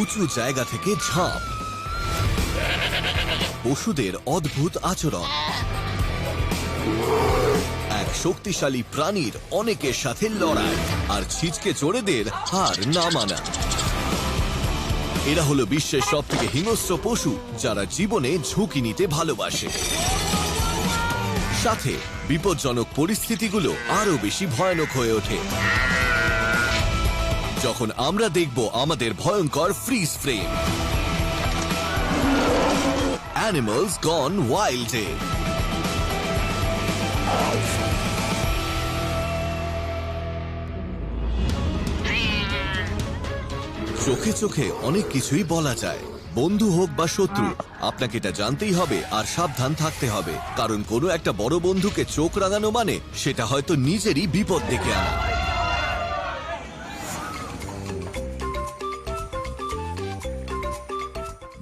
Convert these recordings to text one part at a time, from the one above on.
উঁচু জায়গা থেকে ঝাঁপ, পশুদের অদ্ভুত আচরণ, এক শক্তিশালী প্রাণীর অনেকের সাথে লড়াই, আর ছিচকে চোরেদের হার না মানা। এরা হলো বিশ্বের সব থেকে হিংস্র পশু যারা জীবনে ঝুঁকি নিতে ভালোবাসে। সাথে বিপজ্জনক পরিস্থিতিগুলো আরো বেশি ভয়ানক হয়ে ওঠে যখন আমরা দেখব আমাদের ভয়ঙ্কর ফ্রিজ ফ্রেম অ্যানিমালস গন ওয়াইল্ডে। চোখে চোখে অনেক কিছুই বলা যায়, বন্ধু হোক বা শত্রু, আপনাকে এটা জানতেই হবে আর সাবধান থাকতে হবে, কারণ কোনো একটা বড় বন্ধুকে চোখ রাঙানো মানে সেটা হয়তো নিজেরই বিপদ ডেকে আনা।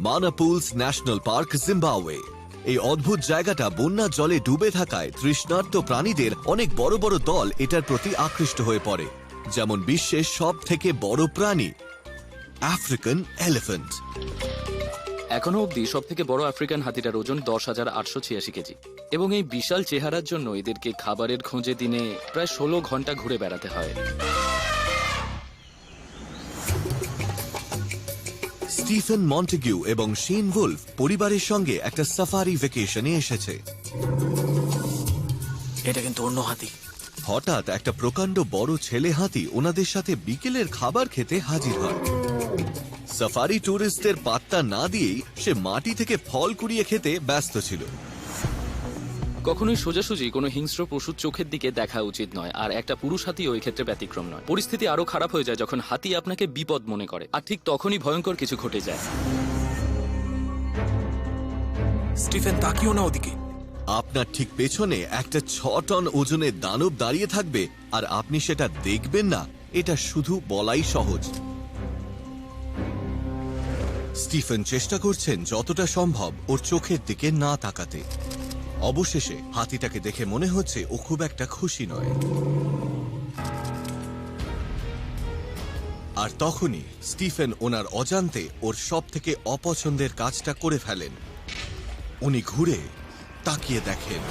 মানাপুলস ন্যাশনাল পার্ক, জিম্বাবুয়ে। এই অদ্ভুত জায়গাটা বন্যার জলে ডুবে থাকায় তৃষ্ণার্ত প্রাণীদের অনেক বড় বড় দল এটার প্রতি আকৃষ্ট হয়ে পড়ে, যেমন বিশ্বের সব থেকে বড় প্রাণী আফ্রিকান এলিফ্যান্ট। এখনো অবধি সব থেকে বড় আফ্রিকান হাতিটার ওজন 10,886 কেজি, এবং এই বিশাল চেহারার জন্য এদেরকে খাবারের খোঁজে দিনে প্রায় 16 ঘন্টা ঘুরে বেড়াতে হয়। স্টিফেন মন্টেগিউ এবং শেন উলফ পরিবারের সঙ্গে একটা সাফারি ভ্যাকেশনে এসেছে। এটা কিন্তু অন্য হাতি। হঠাৎ একটা প্রকাণ্ড বড় ছেলে হাতি ওনাদের সাথে বিকেলের খাবার খেতে হাজির হয়। সাফারি ট্যুরিস্টদের পাত্তা না দিয়েই সে মাটি থেকে ফল কুড়িয়ে খেতে ব্যস্ত ছিল। কখনোই সোজাসুজি কোনো হিংস্র পশুর চোখের দিকে দেখা উচিত নয়, আর একটা পুরুষ হাতি ওই ক্ষেত্রে ব্যতিক্রম নয়। পরিস্থিতি আরো খারাপ হয়ে যায় যখন হাতি আপনাকে বিপদ মনে করে, আর ঠিক তখনই ভয়ঙ্কর কিছু ঘটে যায়। স্টিফেন, তাকিও না ওদিকে। আপনার ঠিক পেছনে একটা 6 টন ওজনের দানব দাঁড়িয়ে থাকবে, আর আপনি সেটা দেখবেন না, এটা শুধু বলাই সহজ। স্টিফেন চেষ্টা করছেন যতটা সম্ভব ওর চোখের দিকে না তাকাতে। অবশেষে হাতিটাকে দেখে মনে হচ্ছে ও খুব একটা খুশি নয়। আর তখনই স্টিফেন ওনার অজান্তে ওর সব থেকে অপছন্দের কাজটা করে ফেলেন। উনি ঘুরে তাকিয়ে দেখেন,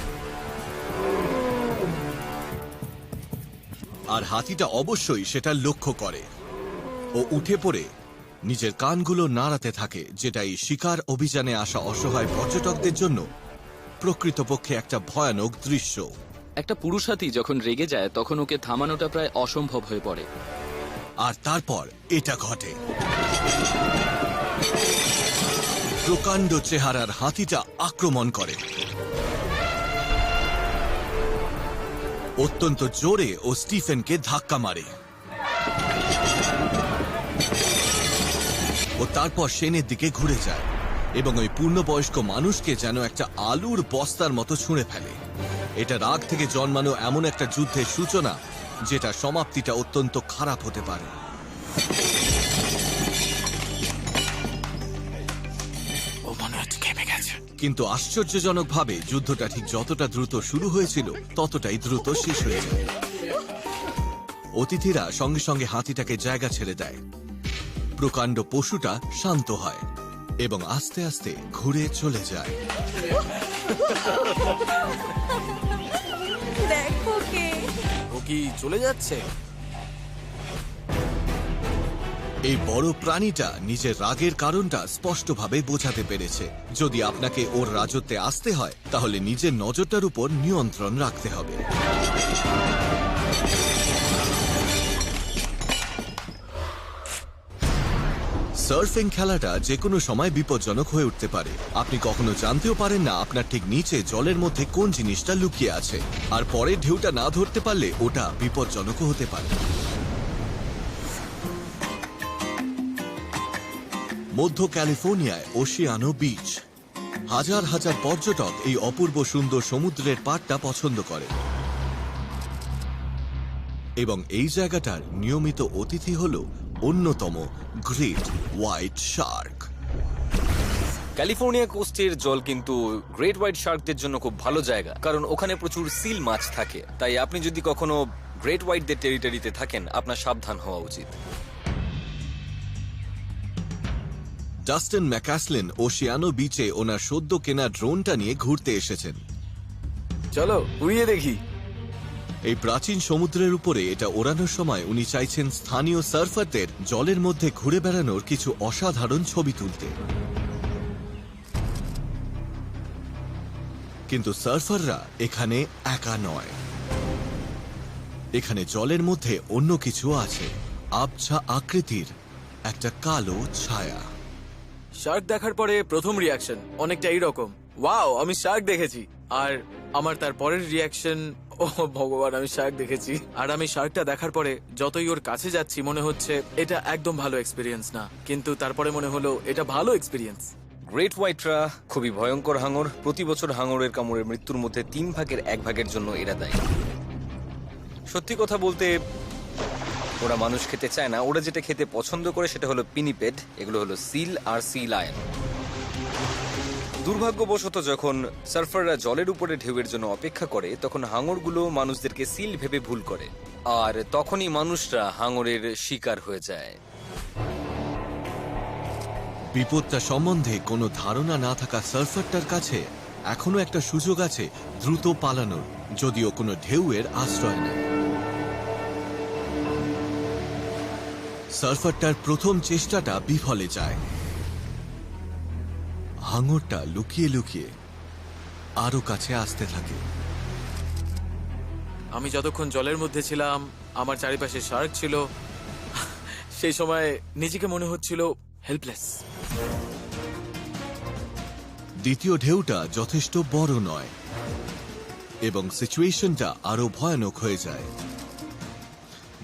আর হাতিটা অবশ্যই সেটা লক্ষ্য করে। ও উঠে পড়ে নিজের কানগুলো নাড়াতে থাকে, যেটা এই শিকার অভিযানে আসা অসহায় পর্যটকদের জন্য প্রকৃতপক্ষে একটা ভয়ানক দৃশ্য। একটা পুরুষ হাতি যখন রেগে যায় তখন ওকে থামানোটা প্রায় অসম্ভব হয়ে পড়ে। আর তারপর এটা ঘটে। প্রকাণ্ড চেহারার হাতিটা আক্রমণ করে। অত্যন্ত জোরে ও স্টিফেনকে ধাক্কা মারে। ও তারপর শেনের দিকে ঘুরে যায় এবং ওই পূর্ণবয়স্ক মানুষকে যেন একটা আলুর বস্তার মতো ছুঁড়ে ফেলে। এটা রাগ থেকে জন্মানো এমন একটা যুদ্ধের সূচনা যেটা সমাপ্তিটা অত্যন্ত খারাপ হতে পারে। ও মনে হচ্ছে খেপে গেছে। কিন্তু আশ্চর্যজনকভাবে যুদ্ধটা ঠিক যতটা দ্রুত শুরু হয়েছিল ততটাই দ্রুত শেষ হয়ে যায়। অতিথিরা সঙ্গে সঙ্গে হাতিটাকে জায়গা ছেড়ে দেয়। প্রকাণ্ড পশুটা শান্ত হয় এবং আস্তে আস্তে ঘুরে চলে যায়। দেখো কে ও কি চলে যাচ্ছে? এই বড় প্রাণীটা নিজের রাগের কারণটা স্পষ্টভাবে বোঝাতে পেরেছে। যদি আপনাকে ওর রাজত্বে আসতে হয় তাহলে নিজের নজরটার উপর নিয়ন্ত্রণ রাখতে হবে। সার্ফিং খেলাটা যে কোনো সময় বিপজ্জনক হয়ে উঠতে পারে। আপনি কখনো জানতেও পারেন না আপনার ঠিক নিচে জলের মধ্যে কোন জিনিসটা লুকিয়ে আছে, আর পরের ঢেউটা না ধরতে পারলে ওটা বিপজ্জনকও হতে পারে। মধ্য ক্যালিফোর্নিয়ায় ওশিয়ানো বিচ। হাজার হাজার পর্যটক এই অপূর্ব সুন্দর সমুদ্রের পাড়টা পছন্দ করে এবং এই জায়গাটার নিয়মিত অতিথি হল অন্যতম গ্রেট হোয়াইট শার্ক। ক্যালিফোর্নিয়া কোস্টের জল কিন্তু গ্রেট হোয়াইট শার্কদের জন্য খুব ভালো জায়গা, কারণ ওখানে প্রচুর সিল মাছ থাকে। তাই আপনি যদি কখনো গ্রেট হোয়াইটদের টেরিটরিতে থাকেন আপনার সাবধান হওয়া উচিত। ডাস্টিন ম্যাকাসলিন ওশিয়ানো বিচে ওনার সদ্য কেনা ড্রোনটা নিয়ে ঘুরতে এসেছেন। চলো উড়িয়ে দেখি। এই প্রাচীন সমুদ্রের উপরে এটা ওড়ানোর সময় উনি চাইছেন স্থানীয় সার্ফারদের জলের মধ্যে ঘুরে বেড়ানোর কিছু অসাধারণ ছবি তুলতে। কিন্তু সার্ফাররা এখানে একা নয়, এখানে জলের মধ্যে অন্য কিছু আছে, আবছা আকৃতির একটা কালো ছায়া। শার্ক দেখার পরে প্রথম রিয়াকশন অনেকটা এইরকম, ওয়াও আমি শার্ক দেখেছি। আর আমার তার পরের রিয়াকশন, ও ভগবান আমি শার্ক দেখেছি। আর আমি শার্কটা দেখার পরে যতই ওর কাছে যাচ্ছি মনে হচ্ছে এটা একদম ভালো এক্সপিরিয়েন্স না, কিন্তু তারপরে মনে হলো এটা ভালো এক্সপিরিয়েন্স। গ্রেট হোয়াইটরা খুবই ভয়ঙ্কর হাঙর। প্রতি বছর হাঙরের কামড়ের মৃত্যুর মধ্যে 1/3 জন্য এরা দায়ী। সত্যি কথা বলতে ওরা মানুষ খেতে চায় না, ওরা যেটা খেতে পছন্দ করে সেটা হলো পিনিপেড। এগুলো হলো সিল আর সি লায়ন। দুর্ভাগ্যবশত যখন সার্ফাররা জলের উপরে ঢেউয়ের জন্য অপেক্ষা করে তখন হাঙরগুলো মানুষদেরকে সিল ভেবে ভুল করে, আর তখনই মানুষরা হাঙরের শিকার হয়ে যায়। বিপদটা সম্বন্ধে কোনো ধারণা না থাকা সার্ফারটার কাছে এখনো একটা সুযোগ আছে দ্রুত পালানোর, যদিও কোনো ঢেউয়ের আশ্রয় নেই। সার্ফারটার প্রথম চেষ্টাটা বিফলে যায়। হাঙরটা লুকিয়ে লুকিয়ে আরো কাছে আসতে থাকে। আমি যতক্ষণ জলের মধ্যে ছিলাম আমার চারিপাশে শার্ক ছিল, সেই সময় নিজেকে মনে হচ্ছিল হেল্পলেস। দ্বিতীয় ঢেউটা যথেষ্ট বড় নয় এবং সিচুয়েশনটা আরো ভয়ানক হয়ে যায়।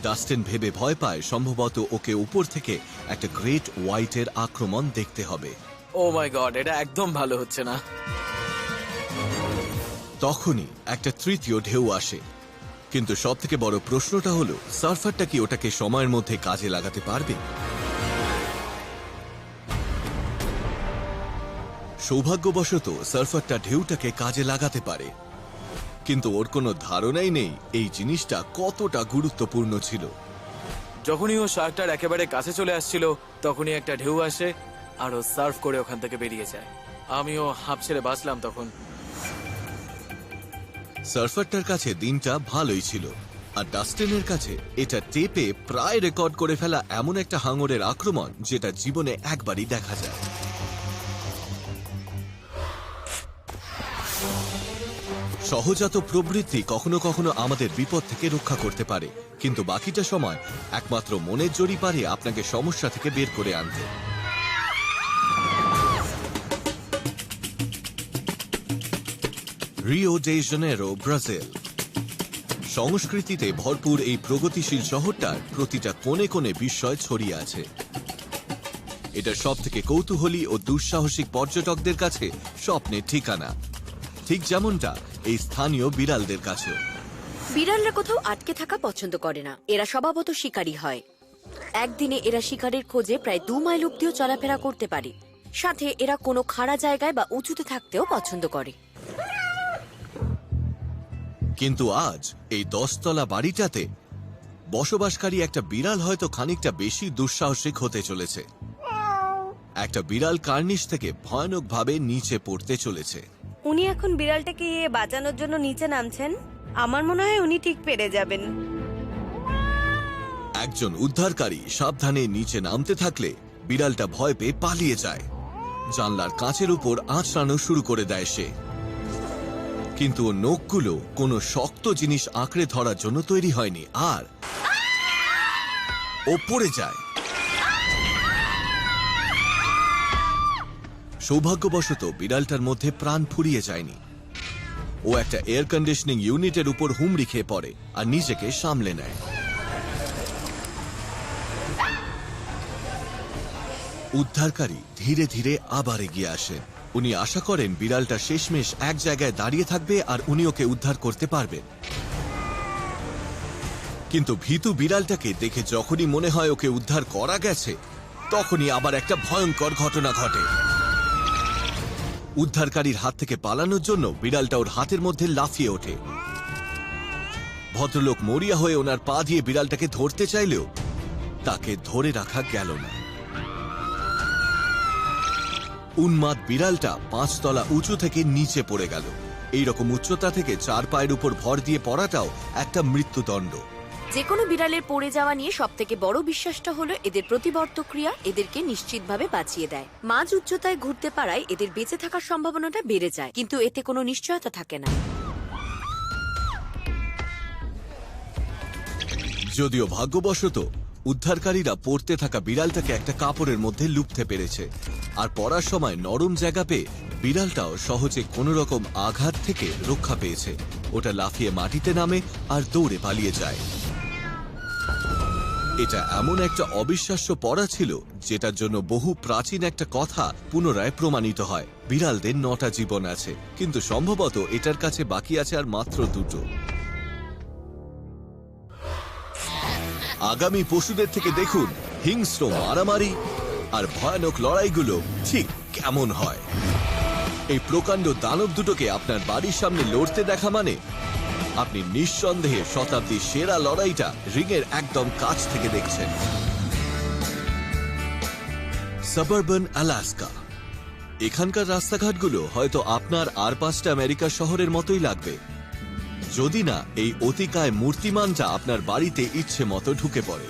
ডাস্টিন ভেবে ভয় পায় সম্ভবত ওকে উপর থেকে একটা গ্রেট হোয়াইটের আক্রমণ দেখতে হবে। ও মাই গড, এটা একদম ভালো হচ্ছে না। তখনই একটা তৃতীয় ঢেউ আসে, কিন্তু সবথেকে বড় প্রশ্নটা হলো সার্ফারটা কি ওটাকে সময়ের মধ্যে কাজে লাগাতে পারবে? সৌভাগ্যবশত সার্ফারটা ঢেউটাকে কাজে লাগাতে পারে, কিন্তু ওর কোনো ধারণাই নেই এই জিনিসটা কতটা গুরুত্বপূর্ণ ছিল। যখনই ও শার্কটার একেবারে কাছে চলে আসছিল তখনই একটা ঢেউ আসে আর ও সার্ফ করে ওখান থেকে বেরিয়ে যায়। আমিও হাঁপ ছেড়ে বাঁচলাম তখন। সার্ফারটার কাছে দিনটা ভালোই ছিল, আর ডাস্টিনের কাছে এটা টেপে প্রায় রেকর্ড করে ফেলা এমন একটা হাঙরের আক্রমণ যেটা জীবনে একবারই দেখা যায়। সহজাত প্রবৃত্তি কখনো কখনো আমাদের বিপদ থেকে রক্ষা করতে পারে, কিন্তু বাকিটা সময় একমাত্র মনের জোরই পারে আপনাকে সমস্যা থেকে বের করে আনতে। Rio day Janeiro, Brazil. সংস্কৃতিতে ভরপুর এই প্রগতিশীল শহরটার প্রতিটা কোণে কোণে বিস্ময় ছড়িয়ে আছে। এটা সব থেকে কৌতূহলী ও দুঃসাহসিক পর্যটকদের কাছে স্বপ্নের ঠিকানা, ঠিক যেমনটা এই স্থানীয় বিড়ালদের কাছেও। বিড়ালরা কোথাও আটকে থাকা পছন্দ করে না, এরা স্বভাবত শিকারী হয়। একদিনে এরা শিকারের খোঁজে প্রায় 2 মাইল অব্দিও চলাফেরা করতে পারে। সাথে এরা কোনো খাড়া জায়গায় বা উঁচুতে থাকতেও পছন্দ করে। কিন্তু আজ এই 10 তলা বাড়িটাতে বসবাসকারী একটা বিড়াল হয়তো খানিকটা বেশি দুঃসাহসিক হতে চলেছে। একটা বিড়াল কার্নিশ থেকে ভয়ানকভাবে নিচে পড়তে চলেছে। উনি এখন বিড়ালটাকে বাঁচানোর জন্য নিচে নামছেন। আমার মনে হয় উনি ঠিক পেরে যাবেন। একজন উদ্ধারকারী সাবধানে নিচে নামতে থাকলে বিড়ালটা ভয় পেয়ে পালিয়ে যায়। জানলার কাঁচের উপর আঁচড়ানো শুরু করে দেয় সে, কিন্তু ওর নখগুলো কোনো শক্ত জিনিস আঁকড়ে ধরার জন্য তৈরি হয়নি, আর ও পড়ে যায়। সৌভাগ্যবশত বিড়ালটার মধ্যে প্রাণ ফুরিয়ে যায়নি। ও একটা এয়ার কন্ডিশনিং ইউনিটের উপর হুমড়ি খেয়ে পড়ে আর নিজেকে সামলে নেয়। উদ্ধারকারী ধীরে ধীরে আবার এগিয়ে আসেন। উনি আশা করেন বিড়ালটা শেষমেশ এক জায়গায় দাঁড়িয়ে থাকবে আর উনি ওকে উদ্ধার করতে পারবেন। কিন্তু ভীতু বিড়ালটাকে দেখে যখনই মনে হয় ওকে উদ্ধার করা গেছে, তখনই আবার একটা ভয়ঙ্কর ঘটনা ঘটে। উদ্ধারকারীর হাত থেকে পালানোর জন্য বিড়ালটা ওর হাতের মধ্যে লাফিয়ে ওঠে। ভদ্রলোক মরিয়া হয়ে ওনার পা দিয়ে বিড়ালটাকে ধরতে চাইলেও তাকে ধরে রাখা গেল না। উন্মাদ বিড়ালটা 5 তলা উঁচু থেকে নিচে পড়ে গেল। এইরকম উচ্চতা থেকে 4 পায়ের উপর ভর দিয়ে পড়াটাও একটা মৃত্যুদণ্ড। যে কোনো বিড়ালের পড়ে যাওয়া নিয়ে সবথেকে বড় বিশ্বাসটা হলো এদের প্রতিবর্ত ক্রিয়া এদেরকে নিশ্চিতভাবে বাঁচিয়ে দেয়। মাঝ উচ্চতায় ঘুরতে পারায় এদের বেঁচে থাকার সম্ভাবনাটা বেড়ে যায়, কিন্তু এতে কোনো নিশ্চয়তা থাকে না। যদিও ভাগ্যবশত উদ্ধারকারীরা পড়তে থাকা বিড়ালটাকে একটা কাপড়ের মধ্যে লুপতে পেরেছে, আর পড়ার সময় নরম জায়গা পেয়ে বিড়ালটাও সহজে কোনো রকম আঘাত থেকে রক্ষা পেয়েছে। ওটা লাফিয়ে মাটিতে নামে আর দৌড়ে পালিয়ে যায়। এটা এমন একটা অবিশ্বাস্য পড়া ছিল যেটার জন্য বহু প্রাচীন একটা কথা পুনরায় প্রমাণিত হয়। বিড়ালদের 9টা জীবন আছে, কিন্তু সম্ভবত এটার কাছে বাকি আছে আর মাত্র 2টো। আগামী পশুদের থেকে দেখুন হিংস্র মারামারি আর ভয়ানক লড়াইগুলো ঠিক কেমন হয়। এই প্রকাণ্ড দানব দুটোকে আপনার বাড়ির সামনে লড়তে দেখা মানে আপনি নিঃসন্দেহে শতাব্দীর সেরা লড়াইটা রিংয়ের একদম কাছ থেকে দেখছেন। Suburban Alaska. এখানকার রাস্তাঘাটগুলো হয়তো আপনার আর 5টা আমেরিকার শহরের মতোই লাগবে, যদি না এই অতিকায় মূর্তিমানটা আপনার বাড়িতে ইচ্ছে মতো ঢুকে পড়ে।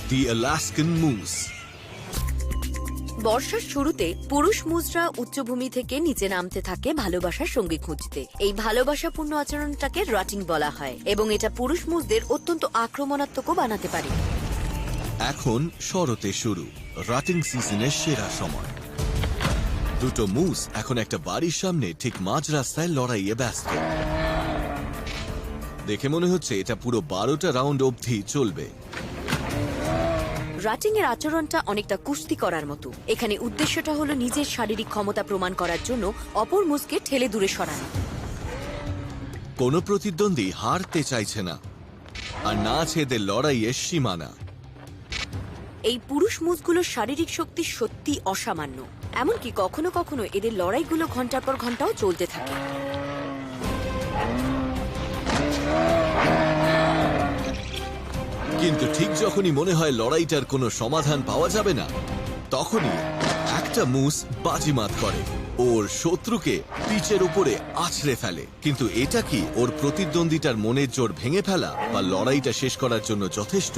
দি আলাস্কান মুস। বর্ষার শুরুতে পুরুষ মুজরা উচ্চভূমি থেকে নিচে নামতে থাকে ভালোবাসার সঙ্গী খুঁজতে। এই ভালোবাসাপূর্ণ আচরণটাকে রাটিং বলা হয় এবং এটা পুরুষ মুজদের অত্যন্ত আক্রমণাত্মকও বানাতে পারে। এখন শরতে শুরু, রাটিং সিজনের সেরা সময়। দুটো মুস এখন একটা বাড়ির সামনে ঠিক মাঝ রাস্তায় লড়াইয়ে ব্যস্ত। দেখে মনে হচ্ছে এটা পুরো 12টা রাউন্ড অবধি চলবে। রাটিং এর আচরণটা অনেকটা কুস্তি করার মতো। এখানে উদ্দেশ্যটা হলো নিজের শারীরিক ক্ষমতা প্রমাণ করার জন্য অপর মুসকে ঠেলে দূরে সরানো। কোনো প্রতিদ্বন্দ্বী হারতে চাইছে না, আর না আছে এদের লড়াইয়ের সীমানা। এই পুরুষ মুসগুলোর শারীরিক শক্তি সত্যি অসামান্য, এমনকি কখনো কখনো এদের লড়াইগুলো ঘন্টার পর ঘন্টাও চলতে থাকে। কিন্তু ঠিক যখনই মনে হয় লড়াইটার কোনো সমাধান পাওয়া যাবে না, তখনই একটা মুস বাজিমাত করে, ওর শত্রুকে পিচের উপরে আছড়ে ফেলে। কিন্তু এটা কি ওর প্রতিদ্বন্দ্বিতার মনের জোর ভেঙে ফেলা বা লড়াইটা শেষ করার জন্য যথেষ্ট?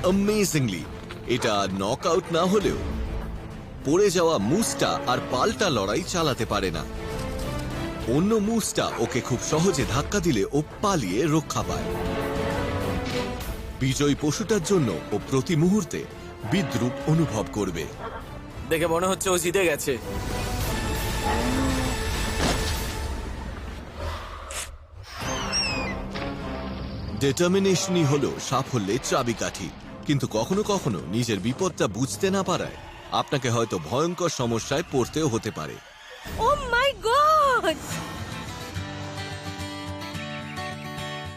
অ্যামেজিংলি এটা নক আউট না হলেও পড়ে যাওয়া মুসটা আর পাল্টা লড়াই চালাতে পারে না। অন্য মুসটা ওকে খুব সহজে ধাক্কা দিলে ও পালিয়ে রক্ষা পায়। বিজয়ী পশুটার জন্য ও প্রতি মুহূর্তে বিদ্রূপ অনুভব করবে। দেখে মনে হচ্ছে ও জিতে গেছে। ডিটারমিনেশনই হলো সাফল্যের চাবিকাঠি, কিন্তু কখনো কখনো নিজের বিপদটা বুঝতে না পারায় আপনাকে হয়তো ভয়ঙ্কর সমস্যায় পড়তেও হতে পারে। ও মাই গড!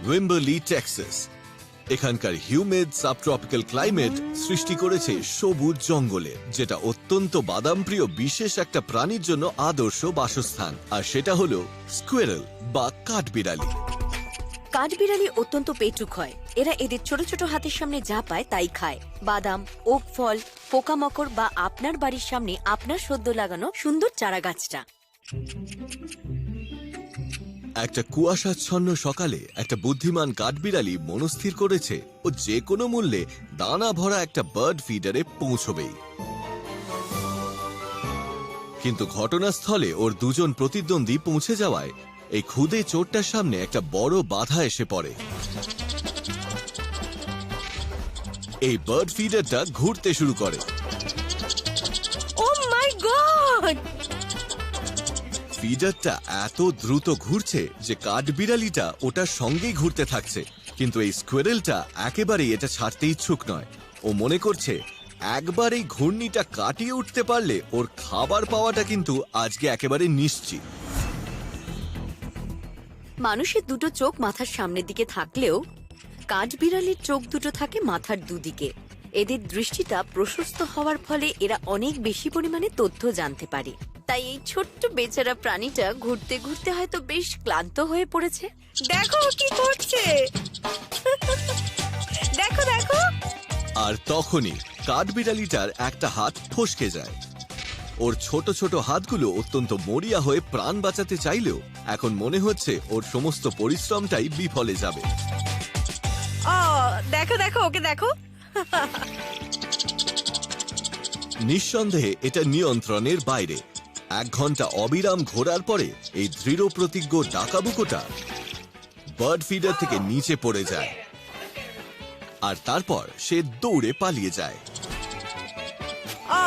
উইম্বারলি, টেক্সাস। এখানকার হিউমিড সাবট্রপিক্যাল ক্লাইমেট সৃষ্টি করেছে সবুজ জঙ্গলে, যেটা অত্যন্ত বাদামপ্রিয় বিশেষ একটা প্রাণীর জন্য আদর্শ বাসস্থান, আর সেটা হলো স্কুয়ারেল বা কাঠবিড়ালি। কাঠবিড়ালি অত্যন্ত পেটুক হয়। এরা এদের ছোট ছোট হাতের সামনে যা পায় তাই খায়। বাদাম, ওক ফল, পোকামাকড় বা আপনার বাড়ির সামনে আপনার সদ্য লাগানো সুন্দর চারা গাছটা। একটা কুয়াশাচ্ছন্ন সকালে একটা বুদ্ধিমান কাঠবিড়ালি মনস্থির করেছে ও যে কোনো মূল্যে দানা ভরা একটা বার্ড ফিডারে পৌঁছবেই। কিন্তু ঘটনাস্থলে ওর দুজন প্রতিদ্বন্দ্বী পৌঁছে যাওয়ায় এই ক্ষুদে চোরটার সামনে একটা বড় বাধা এসে পড়ে। এই বার্ড ফিডারটা ঘুরতে শুরু করে। ও মাই গড! ফিডারটা এত দ্রুত ঘুরছে যে কাঠবিড়ালিটা ওটার সঙ্গেই ঘুরতে থাকছে, কিন্তু এই স্কোয়ারেলটা একেবারেই এটা ছাড়তে ইচ্ছুক নয়। ও মনে করছে একবার এই ঘূর্ণিটা কাটিয়ে উঠতে পারলে ওর খাবার পাওয়াটা কিন্তু আজকে একেবারে নিশ্চিত। মানুষের দুটো চোখ মাথার সামনের দিকে থাকলেও কাঠবিড়ালির চোখ দুটো থাকে মাথার দুদিকে। এদের দৃষ্টিটা প্রশস্ত হওয়ার ফলে এরা অনেক বেশি পরিমাণে তথ্য জানতে পারে। তাই এই ছোট্ট বেচারা প্রাণীটা ঘুরতে ঘুরতে হয়তো বেশ ক্লান্ত হয়ে পড়েছে। দেখো কি করছে, দেখো দেখো। আর তখনই কাঠবিড়ালিটার একটা হাত ফসকে যায়। ওর ছোট ছোট হাতগুলো অত্যন্ত মরিয়া হয়ে প্রাণ বাঁচাতে চাইলেও এখন মনে হচ্ছে ওর সমস্ত পরিশ্রমটাই বিফলে যাবে। ও দেখো দেখো ওকে দেখো। নিঃসন্দেহে এটা নিয়ন্ত্রণের বাইরে। 1 ঘন্টা অবিরাম ঘোরার পরে এই দৃঢ় প্রতিজ্ঞ ডাকাবুকোটা বার্ড ফিডার থেকে নিচে পড়ে যায়, আর তারপর সে দৌড়ে পালিয়ে যায়। ও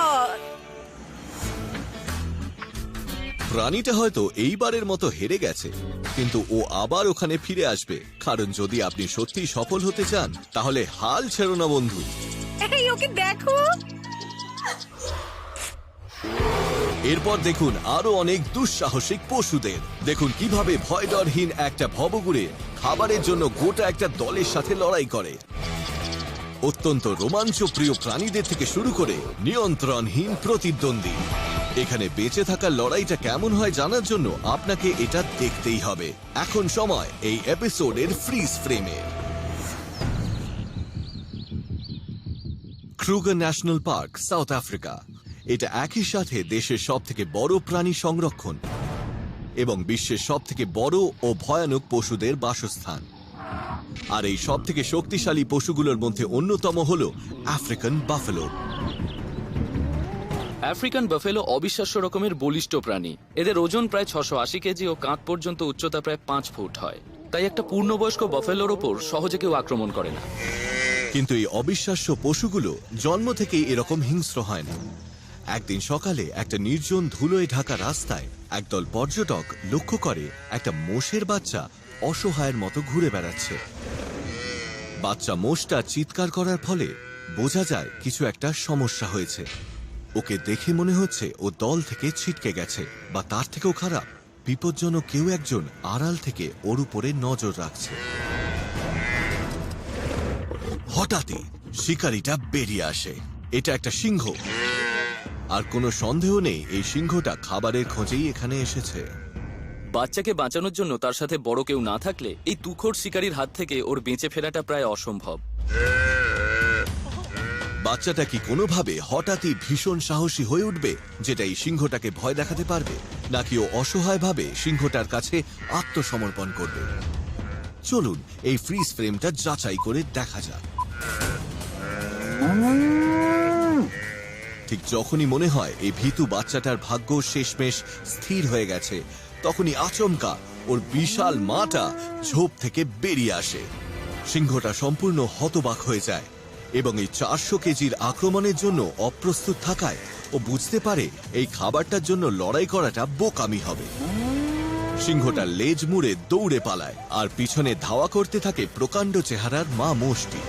প্রাণীটা হয়তো এইবারের মতো হেরে গেছে, কিন্তু ও আবার ওখানে ফিরে আসবে, কারণ যদি আপনি সত্যি সফল হতে চান তাহলে হাল ছেড়ো না বন্ধু। এই ওকে দেখো। এরপর দেখুন আরো অনেক দুঃসাহসিক পশুদের। দেখুন কিভাবে ভয়ডরহীন একটা ভবঘুরে খাবারের জন্য গোটা একটা দলের সাথে লড়াই করে। অত্যন্ত রোমাঞ্চপ্রিয় প্রাণীদের থেকে শুরু করে নিয়ন্ত্রণহীন প্রতিদ্বন্দ্বী। এখানে বেঁচে থাকার লড়াইটা কেমন হয় জানার জন্য আপনাকে এটা দেখতেই হবে। এখন সময় এই এপিসোডের ফ্রিজ ফ্রেমে। Kruger national park, south Africa. এটা একই সাথে দেশের সবথেকে বড় প্রাণী সংরক্ষণ এবং বিশ্বের সবথেকে বড় ও ভয়ানক পশুদের বাসস্থান। আর এই সবথেকে শক্তিশালী পশুগুলোর মধ্যে অন্যতম হল আফ্রিকান বাফেলো। আফ্রিকান বাফেলো অবিশ্বাস্য রকমের বলিষ্ঠ প্রাণী। এদের ওজন প্রায় 680 কেজি ও কাঁধ পর্যন্ত উচ্চতা প্রায় 5 ফুট হয়। তাই একটা পূর্ণবয়স্ক বাফেলোর ওপর সহজে কেউ আক্রমণ করে না। কিন্তু এই অবিশ্বাস্য পশুগুলো জন্ম থেকেই এরকম হিংস্র হয় না। একদিন সকালে একটা নির্জন ধুলোয় ঢাকা রাস্তায় একদল পর্যটক লক্ষ্য করে একটা মোষের বাচ্চা অসহায়ের মতো ঘুরে বেড়াচ্ছে। বাচ্চা মোষটা চিৎকার করার ফলে বোঝা যায় কিছু একটা সমস্যা হয়েছে। ওকে দেখে মনে হচ্ছে ও দল থেকে ছিটকে গেছে, বা তার থেকেও খারাপ, বিপজ্জনক কেউ একজন আড়াল থেকে ওর উপরে নজর রাখছে। হঠাৎই শিকারীটা বেরিয়ে আসে। এটা একটা সিংহ, আর কোনো সন্দেহ নেই এই সিংহটা খাবারের খোঁজেই এখানে এসেছে। বাচ্চাকে বাঁচানোর জন্য তার সাথে বড় কেউ না থাকলে এই তুখোড় শিকারীর হাত থেকে ওর বেঁচে ফেরাটা প্রায় অসম্ভব। বাচ্চাটা কি কোনোভাবে হঠাৎই ভীষণ সাহসী হয়ে উঠবে, যেটা এই সিংহটাকে ভয় দেখাতে পারবে, নাকি ও অসহায়ভাবে সিংহটার কাছে আত্মসমর্পণ করবে? চলুন এই ফ্রিজ ফ্রেমটা যাচাই করে দেখা যাক। ঠিক যখনই মনে হয় এই ভীতু বাচ্চাটার ভাগ্য শেষমেশ স্থির হয়ে গেছে, তখনই আচমকা ওর বিশাল মাটা ঝোপ থেকে বেরিয়ে আসে। সিংহটা সম্পূর্ণ হতবাক হয়ে যায় এবং এই 400 কেজির আক্রমণের জন্য অপ্রস্তুত থাকায় ও বুঝতে পারে এই খাবারটার জন্য লড়াই করাটা বোকামি হবে। সিংহটা লেজ মুড়ে দৌড়ে পালায়, আর পিছনে ধাওয়া করতে থাকে প্রকাণ্ড চেহারার মা মোষটি।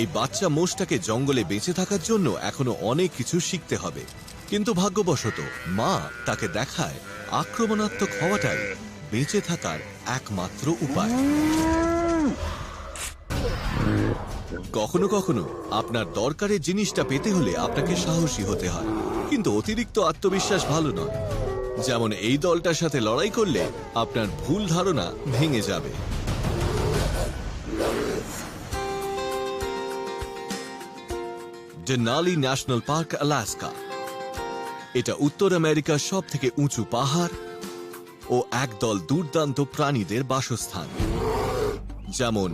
এই বাচ্চা মোষটাকে জঙ্গলে বেঁচে থাকার জন্য এখনো অনেক কিছু শিখতে হবে, কিন্তু ভাগ্যবশত মা তাকে দেখায় আক্রমণাত্মক হওয়াটাই বেঁচে থাকার একমাত্র উপায়। কখনো কখনো আপনার দরকারের জিনিসটা পেতে হলে আপনাকে সাহসী হতে হয়, কিন্তু অতিরিক্ত আত্মবিশ্বাস ভালো নয়। যেমন এই দলটার সাথে লড়াই করলে আপনার ভুল ধারণা ভেঙে যাবে। Denali national park, Alaska. এটা উত্তর আমেরিকার সব থেকে উঁচু পাহাড় ও একদল দুর্দান্ত প্রাণীদের বাসস্থান, যেমন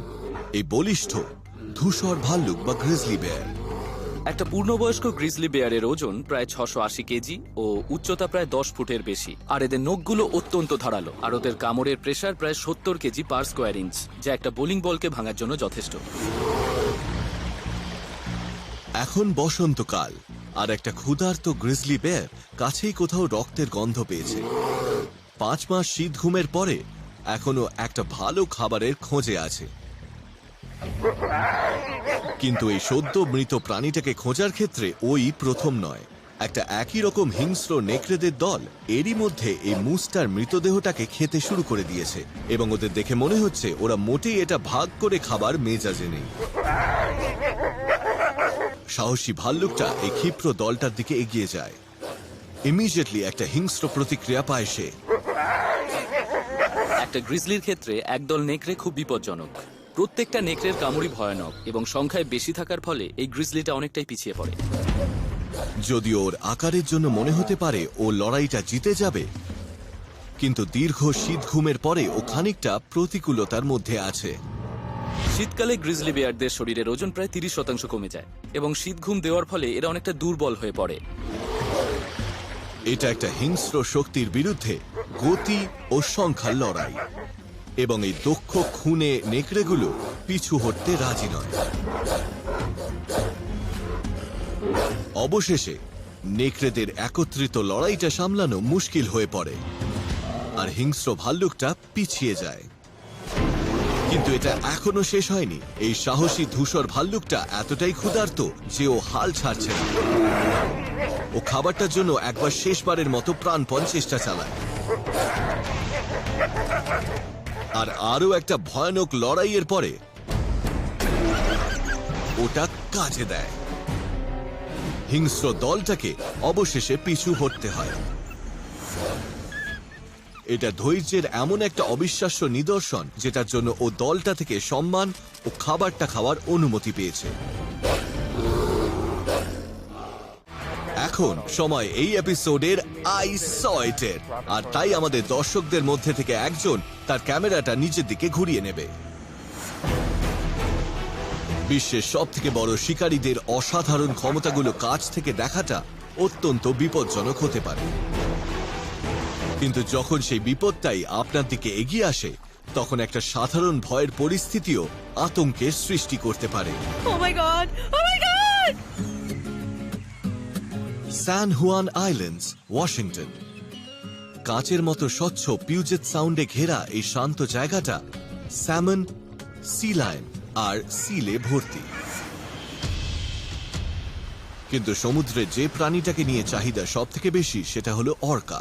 এই বলিষ্ঠ ধূসর ভাল্লুক বা গ্রিজলি বেয়ার। একটা পূর্ণবয়স্ক গ্রিজলি বেয়ারের ওজন প্রায় 680 কেজি ও উচ্চতা প্রায় 10 ফুটের বেশি। আর এদের নখগুলো অত্যন্ত ধারালো, আর ওদের কামড়ের প্রেসার প্রায় 70 কেজি পার স্কোয়ার ইঞ্চ, যা একটা বোলিং বলকে ভাঙার জন্য যথেষ্ট। এখন বসন্তকাল, আর একটা ক্ষুধার্ত গ্রিজলি বেয়ার কাছেই কোথাও রক্তের গন্ধ পেয়েছে। 5 মাস শীত ঘুমের পরে এখনো একটা ভালো খাবারের খোঁজে আছে। কিন্তু এই সদ্য মৃত প্রাণীটাকে খোঁজার ক্ষেত্রে ওই প্রথম নয়। একটা একই রকম হিংস্র নেকড়েদের দল এরই মধ্যে এই মুসটার মৃতদেহটাকে খেতে শুরু করে দিয়েছে, এবং ওদের দেখে মনে হচ্ছে ওরা মোটেই এটা ভাগ করে খাবার মেজাজে নেই। সাহসী ভাল্লুকটা এই ক্ষিপ্র দলটার দিকে এগিয়ে যায়। ইমিডিয়েটলি একটা হিংস্র প্রতিক্রিয়া পায় সে। একটা গ্রিজলির ক্ষেত্রে একদল নেকড়ে খুব বিপজ্জনক। প্রত্যেকটা নেকড়ের কামড়ই ভয়ানক এবং সংখ্যায় বেশি থাকার ফলে এই গ্রিজলিটা অনেকটাই পিছিয়ে পড়ে। যদিও ওর আকারের জন্য মনে হতে পারে ও লড়াইটা জিতে যাবে, কিন্তু দীর্ঘ শীত ঘুমের পরে ও খানিকটা প্রতিকূলতার মধ্যে আছে। শীতকালে গ্রিজলি বেয়ারদের শরীরের ওজন প্রায় 30% কমে যায় এবং শীত ঘুম দেওয়ার ফলে এরা অনেকটা দুর্বল হয়ে পড়ে। এটা একটা হিংস্র শক্তির বিরুদ্ধে গতি ও সংখ্যার লড়াই, এবং এই দক্ষ খুনে নেকড়েগুলো পিছু হটতে রাজি নয়। অবশেষে নেকড়েদের একত্রিত লড়াইটা সামলানো মুশকিল হয়ে পড়ে আর হিংস্র ভাল্লুকটা পিছিয়ে যায়। কিন্তু এটা এখনো শেষ হয়নি। এই সাহসী ধূসর ভাল্লুকটা এতটাই ক্ষুধার্ত যে ও হাল ছাড়ছে না। ও খাবারটার জন্য একবার শেষবারের মতো প্রাণপণ চেষ্টা চালায়, আর আরো একটা ভয়ানক লড়াইয়ের পরে ওটা কাজে দেয়। হিংস্র দলটাকে অবশেষে পিছু হটতে হয়। এটা ধৈর্যের এমন একটা অবিশ্বাস্য নিদর্শন যেটার জন্য ও দলটা থেকে সম্মান ও খাবারটা খাওয়ার অনুমতি পেয়েছে। এখন সময় এই এপিসোডের আই স ইটের, আর তাই আমাদের দর্শকদের মধ্যে থেকে একজন তার ক্যামেরাটা নিচের দিকে ঘুরিয়ে নেবে। বিশ্বের সব থেকে বড় শিকারীদের অসাধারণ ক্ষমতাগুলো কাছ থেকে দেখাটা অত্যন্ত বিপজ্জনক হতে পারে, কিন্তু যখন সেই বিপদটাই আপনার দিকে এগিয়ে আসে তখন একটা সাধারণ ভয়ের পরিস্থিতিও আতঙ্কের সৃষ্টি করতে পারে। ও মাই গড, ও মাই গড! স্যান হুয়ান আইল্যান্ডস, ওয়াশিংটন। কাঁচের মতো স্বচ্ছ পিউজেট সাউন্ডে ঘেরা এই শান্ত জায়গাটা স্যামন, সি লায়ন আর সিলে ভর্তি। কিন্তু সমুদ্রে যে প্রাণীটাকে নিয়ে চাহিদা সব থেকে বেশি সেটা হলো অর্কা,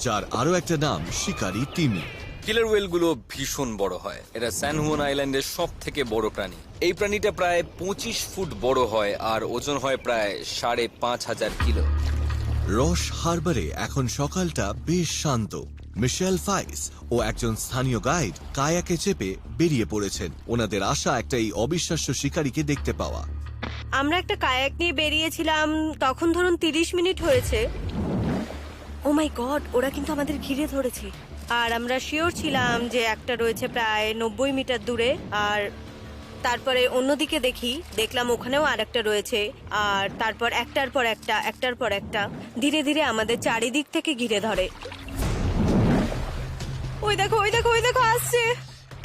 যার আরো একটা নাম শিকারী তিমি। কিলার ওয়েলগুলো ভীষণ বড় হয়। এরা স্যান হুয়ান আইল্যান্ডের সব থেকে বড় প্রাণী। এই প্রাণীটা প্রায় 25 ফুট বড় হয় আর ওজন হয় প্রায় 5,500 কিলো। রস হারবারে এখন সকালটা বেশ শান্ত। মিশেল ফাইস ও একজন স্থানীয় গাইড কায়াকে চেপে বেরিয়ে পড়েছেন। ওনাদের আশা একটা এই অবিশ্বাস্য শিকারীকে দেখতে পাওয়া। আমরা একটা কায়াক নিয়ে বেরিয়েছিলাম, তখন ধরুন 30 মিনিট হয়েছে। ও মাই গড, ওরা কিন্তু আমাদের ঘিরে ধরেছে। আর আমরা শিওর ছিলাম যে একটা রয়েছে প্রায় 90 মিটার দূরে, আর তারপরে অন্যদিকে দেখলাম ওখানেও আর একটা রয়েছে, আর তারপর একটার পর একটা ধীরে ধীরে আমাদের চারিদিক থেকে ঘিরে ধরে। ওই দেখো আসছে।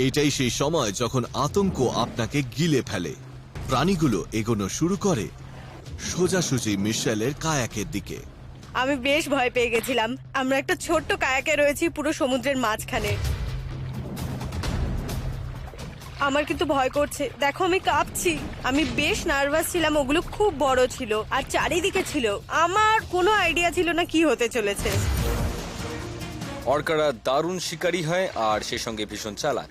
এটাই সেই সময় যখন আতঙ্ক আপনাকে গিলে ফেলে। প্রাণীগুলো এগোনো শুরু করে সোজাসুজি মিশেলের কায়াকের দিকে। আমি বেশ ভয় পেয়ে গেছিলাম। আমরা একটা ছোট্ট কায়াকে রয়েছি পুরো সমুদ্রের মাঝখানে। আমার কিন্তু ভয় করছে, দেখো আমি কাঁপছি। আমি বেশ নার্ভাস ছিলাম, ওগুলো খুব বড় ছিল আর চারিদিকে ছিল। আমার কোনো আইডিয়া ছিল না কি হতে চলেছে। অর্কারা দারুণ শিকারী হয় আর সে সঙ্গে ভীষণ চালাক।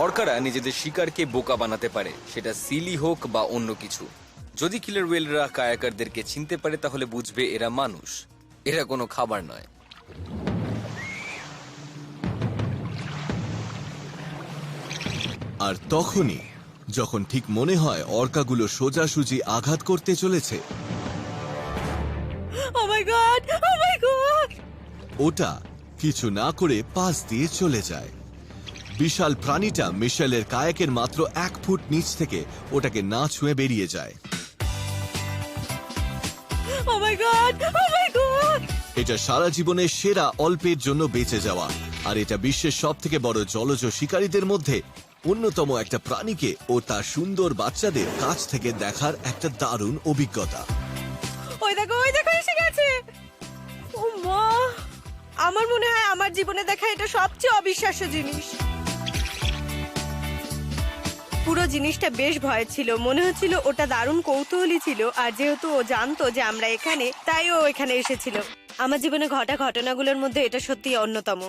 অর্কারা নিজেদের শিকারকে বোকা বানাতে পারে, সেটা সিলি হোক বা অন্য কিছু। যদি কিলার ওয়েলরা কায়াকারদেরকে চিনতে পারে তাহলে বুঝবে এরা মানুষ, এরা কোনো খাবার নয়। আর তখনই যখন ঠিক মনে হয় অর্কাগুলো সোজাসুজি আঘাত করতে চলেছে, ও মাই গড, ও মাই গড! ওটা কিছু না করে পাশ দিয়ে চলে যায়। বিশাল প্রাণীটা মিশেলের কায়াকের মাত্র 1 ফুট নিচ থেকে ওটাকে না ছুঁয়ে বেরিয়ে যায়। ও মাই গড, ও মাই গড! এটা সারা জীবনের সেরা অল্পের জন্য বেঁচে যাওয়া, আর এটা বিশ্বের সব থেকে বড় জলজ শিকারীদের মধ্যে অন্যতম একটা প্রাণীকে ও তার সুন্দর বাচ্চাদের কাছ থেকে দেখার একটা দারুণ অভিজ্ঞতা। ওই দেখো এসে গেছে। ও মা, আমার মনে হয় আমার জীবনে দেখা এটা সবচেয়ে অবিশ্বাস্য জিনিস। পুরো জিনিসটা বেশ ভয় ছিল, মনে হচ্ছিল ওটা দারুণ কৌতূহলী ছিল, আর যেহেতু ও জানতো যে আমরা এখানে, তাই ও এখানে এসেছিল। আমার জীবনে ঘটা ঘটনাগুলোর মধ্যে এটা সত্যি অন্যতম।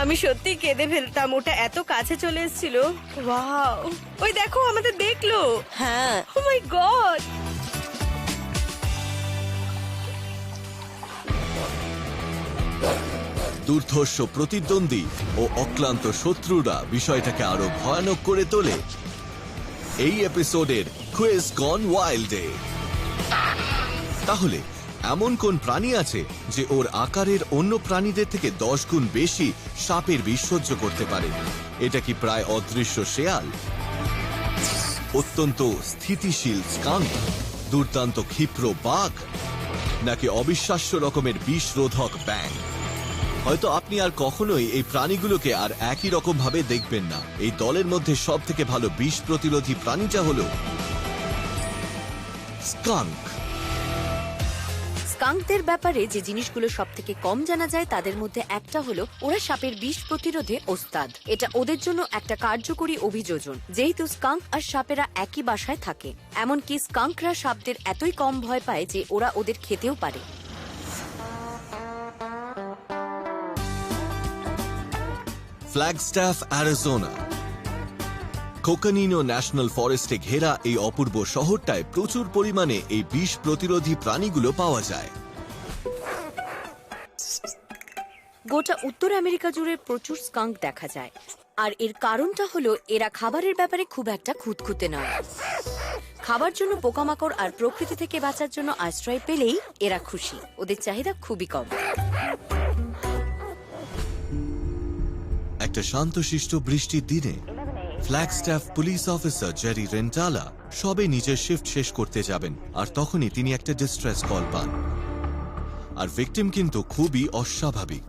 আমি সত্যি কেঁদে ফেলতাম, ওটা এত কাছে চলে এসেছিল। ওয়াও, ওই দেখো আমাদের দেখলো। হ্যাঁ, ও মাই গড! দুর্ধর্ষ প্রতিদ্বন্দ্বী ও অক্লান্ত শত্রুরা বিষয়টাকে আরো ভয়ানক করে তোলে এই এপিসোডের কুইজ গন ওয়াইল্ডে। তাহলে এমন কোন প্রাণী আছে যে ওর আকারের অন্য প্রাণীদের থেকে 10 গুণ বেশি সাপের বিষ সহ্য করতে পারে? এটা কি প্রায় অদৃশ্য শেয়াল, অত্যন্ত স্থিতিশীল স্কাঙ্ক, দুর্দান্ত ক্ষিপ্র বাঘ, নাকি অবিশ্বাস্য রকমের বিষরোধক ব্যাঙ? হয়তো আপনি আর কখনোই এই প্রাণীগুলোকে আর একই রকম ভাবে দেখবেন না। এই দলের মধ্যে সব থেকে ভালো বিষ প্রতিরোধী প্রাণীটা হলো স্কাঙ্ক। স্কাঙ্কদের ব্যাপারে যে জিনিসগুলো সব থেকে কম জানা যায় তাদের মধ্যে একটা হলো ওরা সাপের বিষ প্রতিরোধে ওস্তাদ। এটা ওদের জন্য একটা কার্যকরী অভিযোজন, যেহেতু স্কাঙ্ক আর সাপেরা একই বাসায় থাকে। এমনকি স্কাঙ্করা সাপদের এতই কম ভয় পায় যে ওরা ওদের খেতেও পারে। ফ্ল্যাগস্টাফ, অ্যারিজোনা। কোকানিনো ন্যাশনাল ফরেস্টে ঘেরা এই অপূর্ব শহরটায় প্রচুর পরিমাণে এই বিষ প্রতিরোধী প্রাণীগুলো পাওয়া যায়। গোটা উত্তর আমেরিকা জুড়ে প্রচুর স্কাঙ্ক দেখা যায়, আর এর কারণটা হলো এরা খাবারের ব্যাপারে খুব একটা খুঁতখুঁতে নয়। খাবার জন্য পোকামাকড় আর প্রকৃতি থেকে বাঁচার জন্য আশ্রয় পেলেই এরা খুশি। ওদের চাহিদা খুবই কম। একটা শান্তশিষ্ট বৃষ্টির দিনে ফ্ল্যাগস্টাফ পুলিশ অফিসার জেরি রেন্টালা সবে নিজের শিফট শেষ করতে যাবেন, আর তখনই তিনি একটা ডিস্ট্রেস কল পান। আর ভিকটিম কিন্তু খুবই অস্বাভাবিক।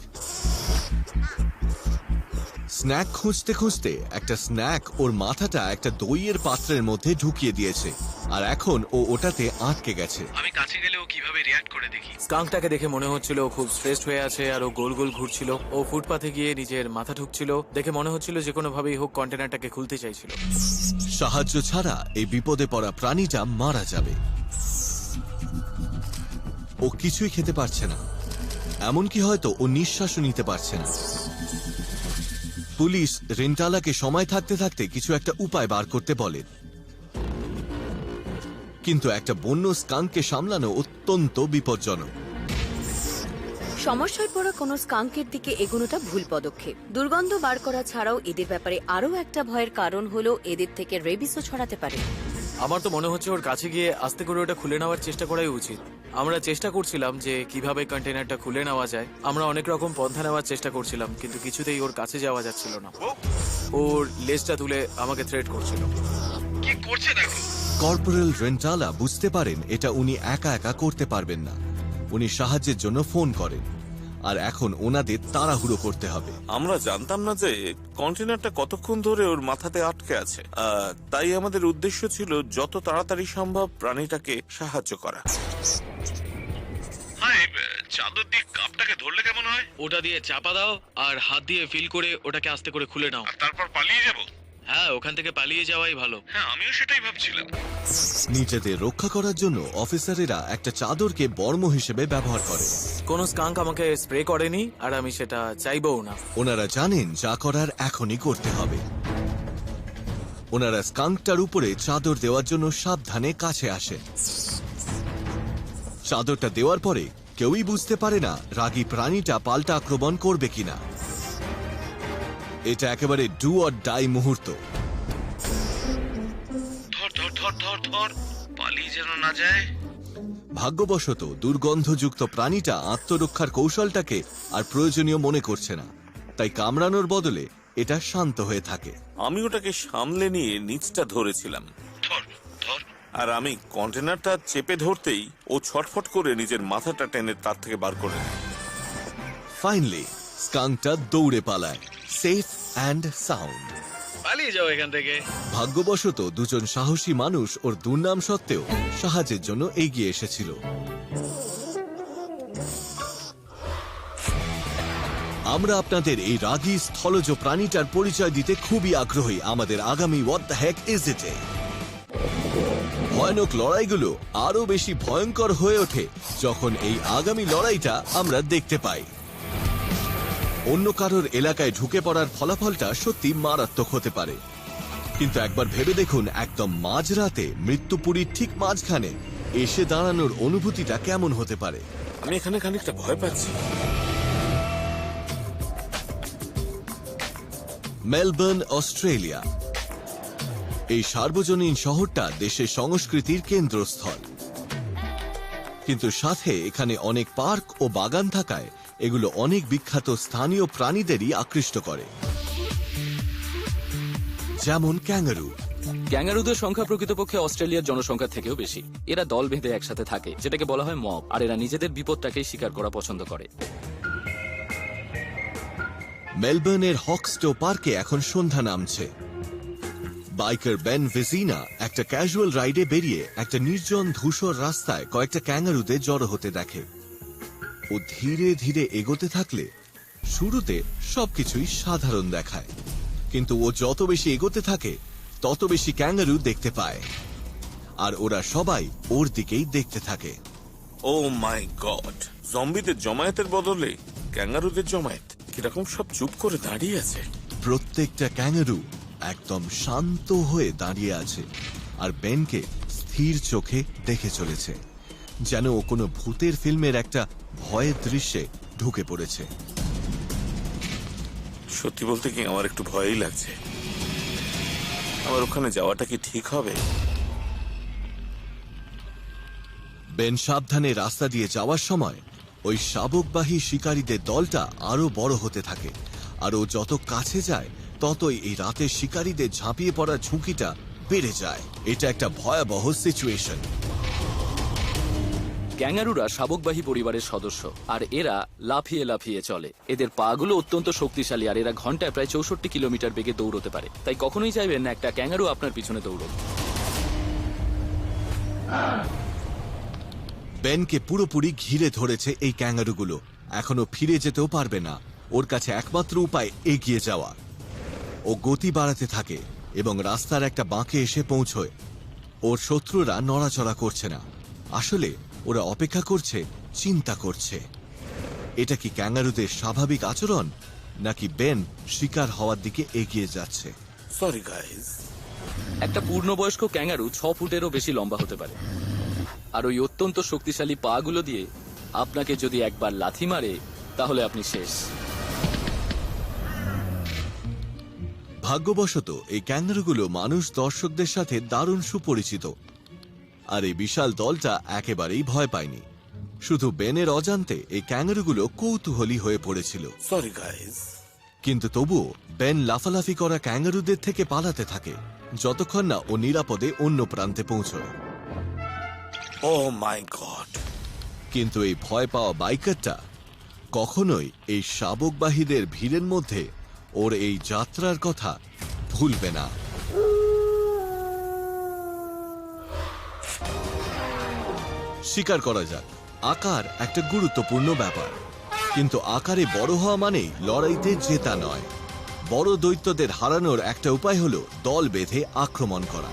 স্ন্যাক খুঁজতে খুঁজতে একটা স্ন্যাক ওর মাথাটা একটা দইয়ের পাত্রের মধ্যে ঢুকিয়ে দিয়েছে, আর এখন ও ওটাতে আটকে গেছে। আমি কাছে গেলে ও কিভাবে রিঅ্যাক্ট করে দেখি। স্কাঙ্কটাকে দেখে মনে হচ্ছিল ও খুব স্ট্রেসড হয়ে আছে, আর ও গোল গোল ঘুরছিল। ও ফুটপাথে গিয়ে নিজের মাথা ঢুকছিল। দেখে মনে হচ্ছিল যে কোনো ভাবেই হোক কন্টেনারটাকে খুলতে চাইছিল। সাহায্য ছাড়া এই বিপদে পড়া প্রাণীটা মারা যাবে। ও কিছুই খেতে পারছে না, এমনকি হয়তো ও নিঃশ্বাসও নিতে পারছে না। পুলিশ রেন্টালাকে সময় থাকতে থাকতে কিছু একটা উপায় বার করতে বলে, কিন্তু একটা বন্য স্কাঙ্ককে সামলানো অত্যন্ত বিপজ্জনক। সমস্যায় পড়া কোনো স্কাঙ্কের দিকে এগোনোটা ভুল পদক্ষেপ। দুর্গন্ধ বার করা ছাড়াও এদের ব্যাপারে আরও একটা ভয়ের কারণ হলো এদের থেকে রেবিসও ছড়াতে পারে। আমার তো মনে হচ্ছে ওর কাছে গিয়ে আস্তে করে ওটা খুলে নেওয়ার চেষ্টা করাই উচিত। আমরা চেষ্টা করছিলাম যে কিভাবে কন্টেনারটা খুলে নেওয়া যায়। আমরা অনেক রকম পন্থা নেওয়ার চেষ্টা করছিলাম, কিন্তু কিছুতেই ওর কাছে যাওয়া যাচ্ছিল না। ওর লেজটা তুলে আমাকে থ্রেট করছিল। কি করছে দেখো। কর্পোরাল রেন্টালা বুঝতে পারেন এটা উনি একা একা করতে পারবেন না। উনি সাহায্যের জন্য ফোন করেন, আর এখন ওনাদের তাড়াহুড়ো করতে হবে। আমরা জানতাম না যে কন্টেনারটা কতক্ষণ ধরে ওর মাথাতে আটকে আছে, তাই আমাদের উদ্দেশ্য ছিল যত তাড়াতাড়ি সম্ভব প্রাণীটাকে সাহায্য করা। চাদর দিয়ে কাপটাকে ধরলে কেমন হয়? ওটা দিয়ে চাপা দাও আর হাত দিয়ে ফিল করে ওটাকে আস্তে করে খুলে নাও। তারপর পালিয়ে যাব? হ্যাঁ, ওখান থেকে পালিয়ে যাওয়াই ভালো। হ্যাঁ, আমিও সেটাই ভাবছিলাম। নিজেদের রক্ষা করার জন্য অফিসারেরা একটা চাদরকে বর্ম হিসেবে ব্যবহার করে। কোনো স্কাঙ্ক আমাকে স্প্রে করেনি, আর আমি সেটা চাইবও না। ওনারা জানেন যা করার এখনই করতে হবে। ওনারা স্কাঙ্কটার উপরে চাদর দেওয়ার জন্য সাবধানে কাছে আসেন। চাদরটা দেওয়ার পরে কেউই বুঝতে পারে না রাগী প্রাণীটা পাল্টা আক্রমণ করবে কিনা। এটা একেবারে ডু অর ডাই মুহূর্ত। ধর ধর ধর ধর ধর, পালিয়ে যেন না যায়। ভাগ্যবশত দুর্গন্ধযুক্ত প্রাণীটা আত্মরক্ষার কৌশলটাকে আর প্রয়োজনীয় মনে করছে না, তাই কামড়ানোর বদলে এটা শান্ত হয়ে থাকে। আমি ওটাকে সামলে নিয়ে নিচটা ধরেছিলাম। ধর ধর। আর আমি কন্টেনারটা চেপে ধরতেই ও ছটফট করে নিজের মাথাটা টেনে তার থেকে বার করে নেয়। ফাইনালি স্কাঙ্কটা দৌড়ে পালায়, সেফ অ্যান্ড সাউন্ড। পালিয়ে যাও এখান থেকে। ভাগ্যবশত দুজন সাহসী মানুষ ওর দুর্নাম সত্ত্বেও সাহায্যের জন্য এগিয়ে এসেছিল। আমরা আপনাদের এই রাগী স্থলজ প্রাণীটার পরিচয় দিতে খুবই আগ্রহী আমাদের আগামী হোয়াট দ্য হেক ইজ ইট-এ। ভয়ানক লড়াইগুলো আরো বেশি ভয়ঙ্কর হয়ে ওঠে যখন এই আগামী লড়াইটা আমরা দেখতে পাই। অন্য কারোর এলাকায় ঢুকে পড়ার ফলাফলটা সত্যি মারাত্মক হতে পারে, কিন্তু একবার ভেবে দেখুন একদম মাঝরাতে মৃত্যুপুরীর ঠিক মাঝখানে এসে দাঁড়ানোর অনুভূতিটা কেমন হতে পারে। আমি এখানে খানিকটা ভয় পাচ্ছি। Melbourne, Australia. এই সার্বজনীন শহরটা দেশের সংস্কৃতির কেন্দ্রস্থল, কিন্তু সাথে এখানে অনেক পার্ক ও বাগান থাকায় এগুলো অনেক বিখ্যাত স্থানীয় প্রাণীদেরই আকৃষ্ট করে, যেমন ক্যাঙ্গারু। ক্যাঙ্গারুদের সংখ্যা প্রকৃতপক্ষে অস্ট্রেলিয়ার জনসংখ্যার থেকেও বেশি। এরা দল বেঁধে একসাথে থাকে, যেটাকে বলা হয় মব, আর এরা নিজেদের বিপদটাকে শিকার করা পছন্দ করে। মেলবোর্নের হক্সটো পার্কে এখন সন্ধ্যা নামছে। বাইকার বেন ভেজিনা একটা ক্যাজুয়াল রাইডে বেরিয়ে একটা নির্জন ধূসর রাস্তায় কয়েকটা ক্যাঙ্গারুদের জড়ো হতে দেখে। ও ধীরে ধীরে এগোতে থাকলে শুরুতে সবকিছুই সাধারণ দেখায়, কিন্তু ও যত বেশি এগোতে থাকে তত বেশি ক্যাঙ্গারু দেখতে পায়, আর ওরা সবাই ওর দিকেই দেখতে থাকে। ও মাই গড, জম্বিদের জমায়েতের বদলে ক্যাঙ্গারুদের জমায়েত। কিরকম সব চুপ করে দাঁড়িয়ে আছে। প্রত্যেকটা ক্যাঙ্গারু একদম শান্ত হয়ে দাঁড়িয়ে আছে আর বেনকে স্থির চোখে দেখে চলেছে, যেন ও কোনো ভূতের ফিল্মের একটা ভয়ের দৃশ্যে ঢুকে পড়েছে। সত্যি বলতে কি আমার একটু ভয়ই লাগছে। আমার ওখানে যাওয়াটা কি ঠিক হবে? বেন সাবধানে রাস্তা দিয়ে যাওয়ার সময় ওই শাবকবাহী শিকারীদের দলটা আরো বড় হতে থাকে, আর ও যত কাছে যায় ততই এই রাতের শিকারীদের ঝাঁপিয়ে পড়ার ঝুঁকিটা বেড়ে যায়। এটা একটা ভয়াবহ সিচুয়েশন। ক্যাঙ্গারুরা শাবকবাহী পরিবারের সদস্য, আর এরা লাফিয়ে লাফিয়ে চলে। এদের পাগুলো অত্যন্ত শক্তিশালী, আর এরা ঘন্টায় প্রায় 64 কিলোমিটার বেগে দৌড়তে পারে। তাই কখনোই চাইবেন না একটা ক্যাঙ্গারু আপনার পিছনে দৌড়ক। বেনকে পুরোপুরি ঘিরে ধরেছে এই ক্যাঙ্গারুগুলো। এখনো ফিরে যেতেও পারবে না। ওর কাছে একমাত্র উপায় এগিয়ে যাওয়া। ও গতি বাড়াতে থাকে এবং রাস্তার একটা বাঁকে এসে পৌঁছয়। ওর শত্রুরা নড়াচড়া করছে না। আসলে ওরা অপেক্ষা করছে, চিন্তা করছে। এটা কি ক্যাঙ্গারুদের স্বাভাবিক আচরণ, নাকি বেন শিকার হওয়ার দিকে এগিয়ে যাচ্ছে? Sorry guys. একটা পূর্ণবয়স্ক ক্যাঙ্গারু 6 ফুটেরও বেশি লম্বা হতে পারে, আর ওই অত্যন্ত শক্তিশালী পাগুলো দিয়ে আপনাকে যদি একবার লাথি মারে তাহলে আপনি শেষ। ভাগ্যবশত এই ক্যাঙ্গারুগুলো মানুষ দর্শকদের সাথে দারুণ সুপরিচিত, আর এই বিশাল দলটা একেবারেই ভয় পায়নি। শুধু বেনের অজান্তে এই ক্যাঙ্গারুগুলো কৌতূহলী হয়ে পড়েছিল। Sorry guys. কিন্তু তবুও বেন লাফালাফি করা ক্যাঙ্গারুদের থেকে পালাতে থাকে, যতক্ষণ না ও নিরাপদে অন্য প্রান্তে পৌঁছয়। ও মাই গড। কিন্তু এই ভয় পাওয়া বাইকারটা কখনোই এই শাবকবাহীদের ভিড়ের মধ্যে ওর এই যাত্রার কথা ভুলবে না। স্বীকার করা যাক, আকার একটা গুরুত্বপূর্ণ ব্যাপার, কিন্তু আকারে বড় হওয়া মানেই লড়াইতে জেতা নয়। বড় দৈত্যদের হারানোর একটা উপায় হলো দল বেঁধে আক্রমণ করা।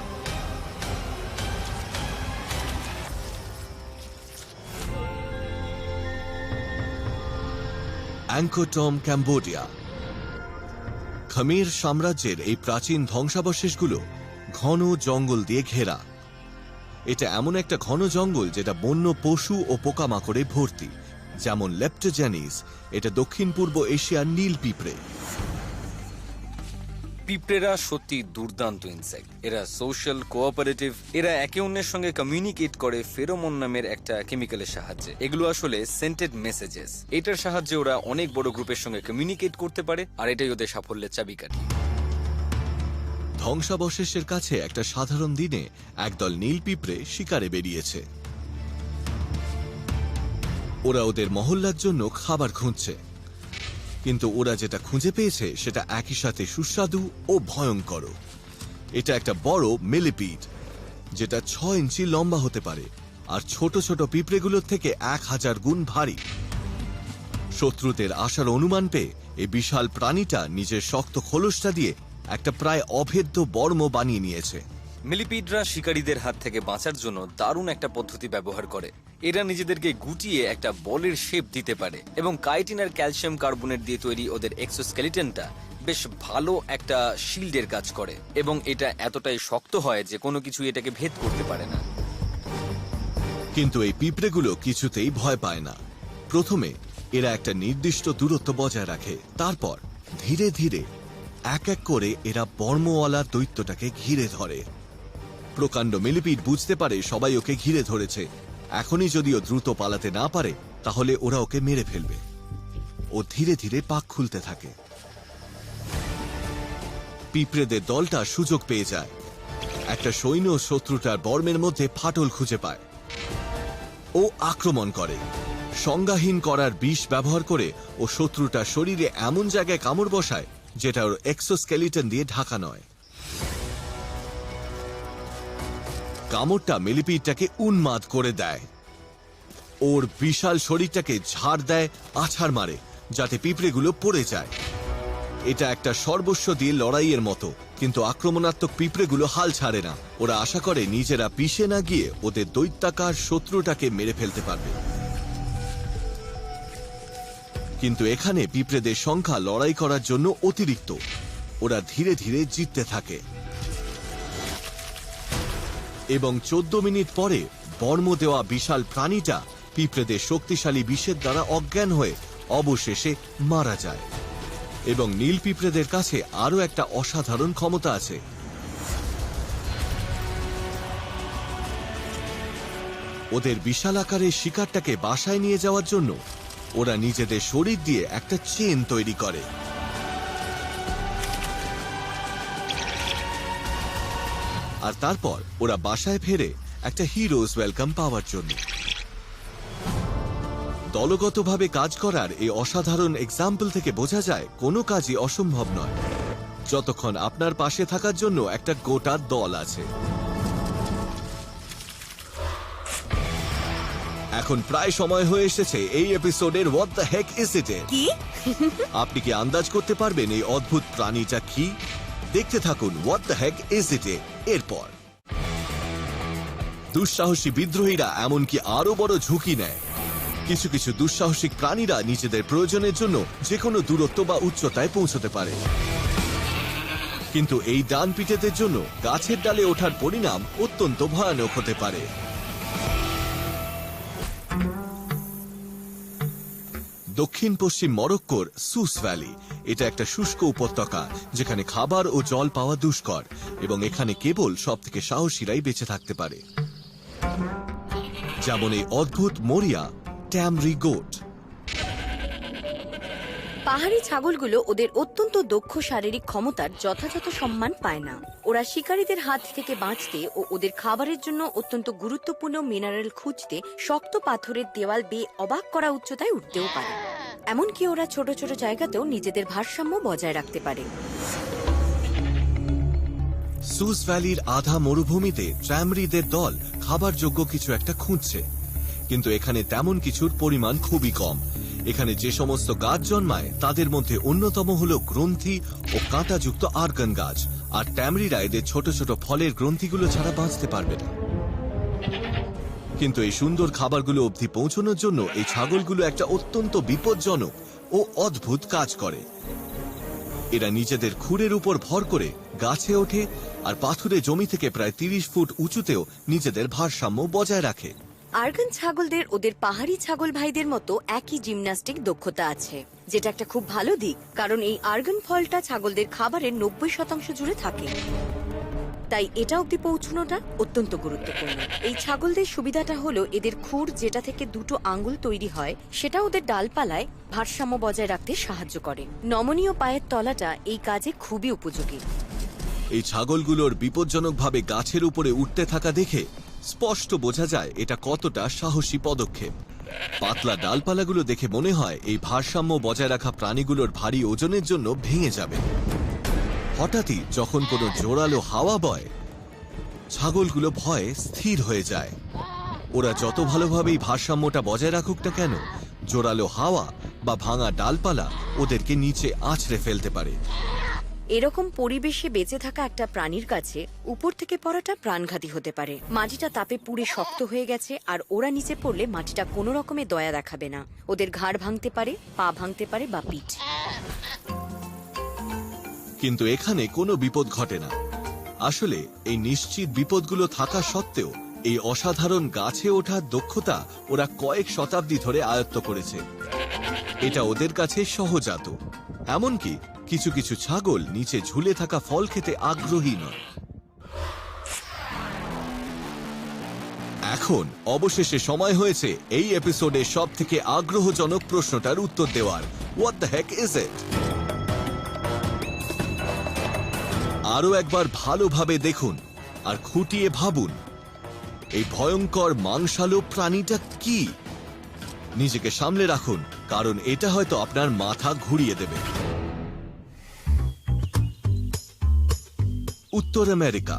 Angkor Tom, Cambodia. খমের সাম্রাজ্যের এই প্রাচীন ধ্বংসাবশেষগুলো ঘন জঙ্গল দিয়ে ঘেরা। এটা এমন একটা ঘন জঙ্গল যেটা বন্য পশু ও পোকামাকড়ে ভর্তি, যেমন লেপ্টোজেনিস। এটা দক্ষিণ পূর্ব এশিয়ার নীল পিঁপড়ে। পিঁপড়েরা সত্যি দুর্দান্ত ইনসেক্ট। এরা সোশ্যাল, কোঅপারেটিভ। এরা একে অন্যের সঙ্গে কমিউনিকেট করে ফেরোমন নামের একটা কেমিক্যালের সাহায্যে। এগুলো আসলে সেন্টেড মেসেজেস। এটার সাহায্যে ওরা অনেক বড় গ্রুপের সঙ্গে কমিউনিকেট করতে পারে, আর এটাই ওদের সাফল্যের চাবিকাঠি। ধ্বংসাবশেষের কাছে একটা সাধারণ দিনে একদল নীল পিঁপড়ে শিকারে বেরিয়েছে। ওরা ওদের মহল্লার জন্য খাবার খুঁজছে, কিন্তু ওরা যেটা খুঁজে পেয়েছে সেটা একই সাথে সুস্বাদু ও ভয়ঙ্কর। এটা একটা বড় মিলিপিড, যেটা 6 ইঞ্চি লম্বা হতে পারে, আর ছোট ছোট পিঁপড়েগুলোর থেকে 1000 গুণ ভারী। শত্রুদের আসার অনুমান পেয়ে এই বিশাল প্রাণীটা নিজের শক্ত খোলসটা দিয়ে একটা প্রায় অভেদ্য বর্ম বানিয়ে নিয়েছে। মিলিপিডরা শিকারীদের হাত থেকে বাঁচার জন্য দারুণ একটা পদ্ধতি ব্যবহার করে। এরা নিজেদেরকে গুটিয়ে একটা বলের শেপ দিতে পারে, এবং কাইটিন আর ক্যালসিয়াম কার্বনেট দিয়ে তৈরি ওদের এক্সোস্কেলিটনটা বেশ ভালো একটা শিল্ডের কাজ করে, এবং এটা এতটাই শক্ত হয় যে কোনো কিছু এটাকে ভেদ করতে পারে না। কিন্তু এই পিঁপড়েগুলো কিছুতেই ভয় পায় না। প্রথমে এরা একটা নির্দিষ্ট দূরত্ব বজায় রাখে, তারপর ধীরে ধীরে এক এক করে এরা বর্মওয়ালা দৈত্যটাকে ঘিরে ধরে। প্রকাণ্ড মিলিপিড বুঝতে পারে সবাই ওকে ঘিরে ধরেছে। এখনই যদিও দ্রুত পালাতে না পারে তাহলে ওরা ওকে মেরে ফেলবে। ও ধীরে ধীরে পাক খুলতে থাকে। পিঁপড়েদের দলটা সুযোগ পেয়ে যায়। একটা সৈন্য শত্রুটার বর্মের মধ্যে ফাটল খুঁজে পায়। ও আক্রমণ করে। সংজ্ঞাহীন করার বিষ ব্যবহার করে ও শত্রুটার শরীরে এমন জায়গায় কামড় বসায় যেটা ওর এক্সোস্কেলিটন দিয়ে ঢাকা নয়। কামড়টা মিলিপিডটাকে উন্মাদ করে দেয়। ওর বিশাল শরীরটাকে ঝাড় দেয়, আছাড় মারে যাতে পিঁপড়েগুলো পড়ে যায়। এটা একটা সর্বস্ব দিয়ে লড়াইয়ের মতো, কিন্তু আক্রমণাত্মক পিঁপড়েগুলো হাল ছাড়ে না। ওরা আশা করে নিজেরা পিষে না গিয়ে ওদের দৈত্যাকার শত্রুটাকে মেরে ফেলতে পারবে। কিন্তু এখানে পিঁপড়েদের সংখ্যা লড়াই করার জন্য অতিরিক্ত। ওরা ধীরে ধীরে জিততে থাকে এবং 14 মিনিট পরে বর্ম দেওয়া বিশাল প্রাণীটা পিঁপড়েদের শক্তিশালী বিষের দ্বারা অজ্ঞান হয়ে অবশেষে মারা যায়। এবং নীল পিঁপড়েদের কাছে আরো একটা অসাধারণ ক্ষমতা আছে। ওদের বিশাল আকারের শিকারটাকে বাসায় নিয়ে যাওয়ার জন্য ওরা নিজেদের শরীর দিয়ে একটা চেন তৈরি করে। আর তারপর ওরা বাসায় ফেরে একটা হিরোজ ওয়েলকাম পাওয়ার জন্য। দলগতভাবে কাজ করার এই অসাধারণ এক্সাম্পল থেকে বোঝা যায় কোনো কাজই অসম্ভব নয়, যতক্ষণ আপনার পাশে থাকার জন্য একটা গোটা দল আছে। এখন প্রায় সময় হয়ে এসেছে এই এপিসোডের what the heck is it এর। কি? আপনি কি আন্দাজ করতে পারবেন এই অদ্ভুত প্রাণীটা কি? দেখতে থাকুন হোয়াট দ্য হেক ইজ ইট এরপর। দুঃসাহসী বিদ্রোহীরা এমনকি আরো বড় ঝুঁকি নেয়। কিছু কিছু দুঃসাহসিক প্রাণীরা নিজেদের প্রয়োজনের জন্য যে কোনো দূরত্ব বা উচ্চতায় পৌঁছতে পারে, কিন্তু এই ডান পিটেদের জন্য গাছের ডালে ওঠার পরিণাম অত্যন্ত ভয়ানক হতে পারে। দক্ষিণ পশ্চিম মরক্কোর সুস ভ্যালি, এটা একটা শুষ্ক উপত্যকা যেখানে খাবার ও জল পাওয়া দুষ্কর, এবং এখানে কেবল সবথেকে সাহসীরাই বেঁচে থাকতে পারে, যেমন এই অদ্ভুত মরিয়া ট্যামরি গোট। পাহাড়ি ছাগলগুলো ওদের অত্যন্ত দক্ষ শারীরিক ক্ষমতার যথাযথ সম্মান পায় না। ওরা শিকারীদের হাত থেকে বাঁচতে ও ওদের খাবারের জন্য অত্যন্ত গুরুত্বপূর্ণ মিনারেল খুঁজতে শক্ত পাথরের দেওয়াল বেয়ে অবাক করা উচ্চতায় উঠতেও পারে। এমনকি ওরা ছোট ছোট জায়গাতেও নিজেদের ভারসাম্য বজায় রাখতে পারে। সুস ভ্যালির আধা মরুভূমিতে ট্র্যামরিদের দল খাবার যোগ্য কিছু একটা খুঁজছে, কিন্তু এখানে তেমন কিছুর পরিমাণ খুবই কম। এখানে যে সমস্ত গাছ জন্মায় তাদের মধ্যে অন্যতম হল গ্রন্থি ও কাঁটাযুক্ত আর্গন গাছ, আর ট্যামরিরা এদের ছোট ছোট ফলের গ্রন্থিগুলো ছাড়া বাঁচতে পারবে না। কিন্তু এই সুন্দর খাবারগুলো অবধি পৌঁছানোর জন্য এই ছাগলগুলো একটা অত্যন্ত বিপজ্জনক ও অদ্ভুত কাজ করে। এরা নিজেদের খুরের উপর ভর করে গাছে ওঠে আর পাথুরে জমি থেকে প্রায় 30 ফুট উঁচুতেও নিজেদের ভারসাম্য বজায় রাখে। আর্গন ছাগলদের ওদের পাহাড়ি ছাগল ভাইদের মতো একই জিমন্যাস্টিক দক্ষতা আছে, যেটা একটা খুব ভালো দিক, কারণ এই আর্গন ফলটা ছাগলদের খাবারের 90% জুড়ে থাকে। তাই এটা অব্দি পৌঁছানোটা অত্যন্ত গুরুত্বপূর্ণ। এই ছাগলদের সুবিধাটা হলো এদের খুর, যেটা থেকে দুটো আঙ্গুল তৈরি হয়, সেটা ওদের ডালপালায় ভারসাম্য বজায় রাখতে সাহায্য করে। নমনীয় পায়ের তলাটা এই কাজে খুবই উপযোগী। এই ছাগলগুলোর বিপজ্জনকভাবে গাছের উপরে উঠতে থাকা দেখে স্পষ্ট বোঝা যায় এটা কতটা সাহসী পদক্ষেপ। পাতলা ডালপালাগুলো দেখে মনে হয় এই ভারসাম্য বজায় রাখা প্রাণীগুলোর ভারী ওজনের জন্য ভেঙে যাবে। হঠাৎই যখন কোনো জোরালো হাওয়া বয়, ছাগলগুলো ভয়ে স্থির হয়ে যায়। ওরা যত ভালোভাবেই ভারসাম্যটা বজায় রাখুক না কেন, জোরালো হাওয়া বা ভাঙা ডালপালা ওদেরকে নিচে আছড়ে ফেলতে পারে। এরকম পরিবেশে বেঁচে থাকা একটা প্রাণীর কাছে উপর থেকে পড়াটা প্রাণঘাতী হতে পারে। মাটিটা তাপে পুড়ে শক্ত হয়ে গেছে, আর ওরা নিচে পড়লে মাটিটা কোনো রকমে দয়া দেখাবে না। ওদের ঘাড় ভাঙতে পারে, পা ভাঙতে পারে বা পিঠ। কিন্তু এখানে কোনো বিপদ ঘটে না। আসলে এই নিশ্চিত বিপদগুলো থাকা সত্ত্বেও এই অসাধারণ গাছে ওঠার দক্ষতা ওরা কয়েক শতাব্দী ধরে আয়ত্ত করেছে। এটা ওদের কাছে সহজাত। এমনকি কিছু কিছু ছাগল নিচে ঝুলে থাকা ফল খেতে আগ্রহী নয়। এখন অবশেষে সময় হয়েছে এই এপিসোডে সব থেকে আগ্রহজনক প্রশ্নটার উত্তর দেওয়ার। হোয়াট দ্য হেক ইজ ইট? আরো একবার ভালোভাবে দেখুন আর খুঁটিয়ে ভাবুন, এই ভয়ঙ্কর মাংসালো প্রাণীটা কি? নিজেকে সামলে রাখুন, কারণ এটা হয়তো আপনার মাথা ঘুরিয়ে দেবে। উত্তর আমেরিকা।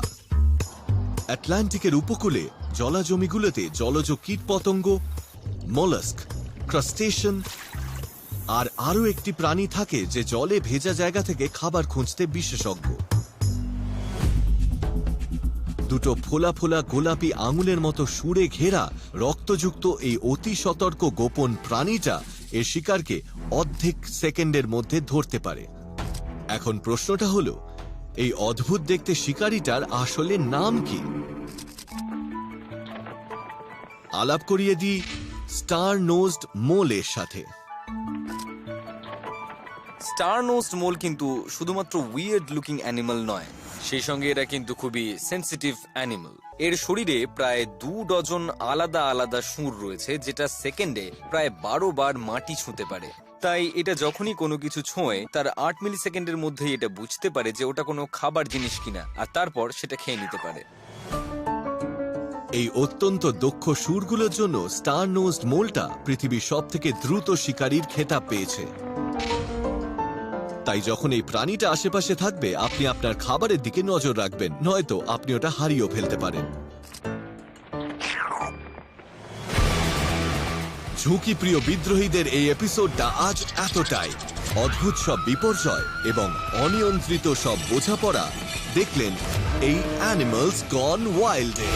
আটলান্টিকের উপকূলে জলাজমিগুলোতে জলজ কীটপতঙ্গ, মলাস্ক, ক্রাস্টেশন আর আরো একটি প্রাণী থাকে যে জলে ভেজা জায়গা থেকে খাবার খুঁজতে বিশেষজ্ঞ। দুটো ফোলা ফোলা গোলাপি আঙুলের মতো সুরে ঘেরা রক্তযুক্ত এই অতি সতর্ক গোপন প্রাণীটা এর শিকারকে অর্ধেক সেকেন্ডের মধ্যে ধরতে পারে। এখন প্রশ্নটা হলো, এই অদ্ভুত দেখতে শিকারীটার আসলে নাম কি? আলাপ করিয়ে দিই স্টার নোজড মোলের সাথে। স্টার নোজড মোল কিন্তু শুধুমাত্র উইয়ার্ড লুকিং অ্যানিমাল নয়, সেই সঙ্গে এরা কিন্তু খুবই সেন্সিটিভ অ্যানিমাল। এর শরীরে প্রায় 2 ডজন আলাদা আলাদা সুর রয়েছে, যেটা সেকেন্ডে প্রায় 12 বার মাটি ছুঁতে পারে। তাই এটা যখনই কোনো কিছু ছোঁয় তার 8 মিলি সেকেন্ডের মধ্যেই এটা বুঝতে পারে যে ওটা কোনো খাবার জিনিস কিনা, আর তারপর সেটা খেয়ে নিতে পারে। এই অত্যন্ত দক্ষ সুরগুলোর জন্য স্টার নোজড মোলটা পৃথিবীর সব থেকে দ্রুত শিকারীর খেতাব পেয়েছে। তাই যখন এই প্রাণীটা আশেপাশে থাকবে, আপনি আপনার খাবারের দিকে নজর রাখবেন, নয়তো আপনি ওটা হারিয়েও ফেলতে পারেন। ঝুঁকিপ্রিয় বিদ্রোহীদের এই এপিসোডটা আজ এতটাই। অদ্ভুত সব বিপর্যয় এবং অনিয়ন্ত্রিত সব বোঝাপড়া দেখলেন এই অ্যানিমালস গন ওয়াইল্ডে।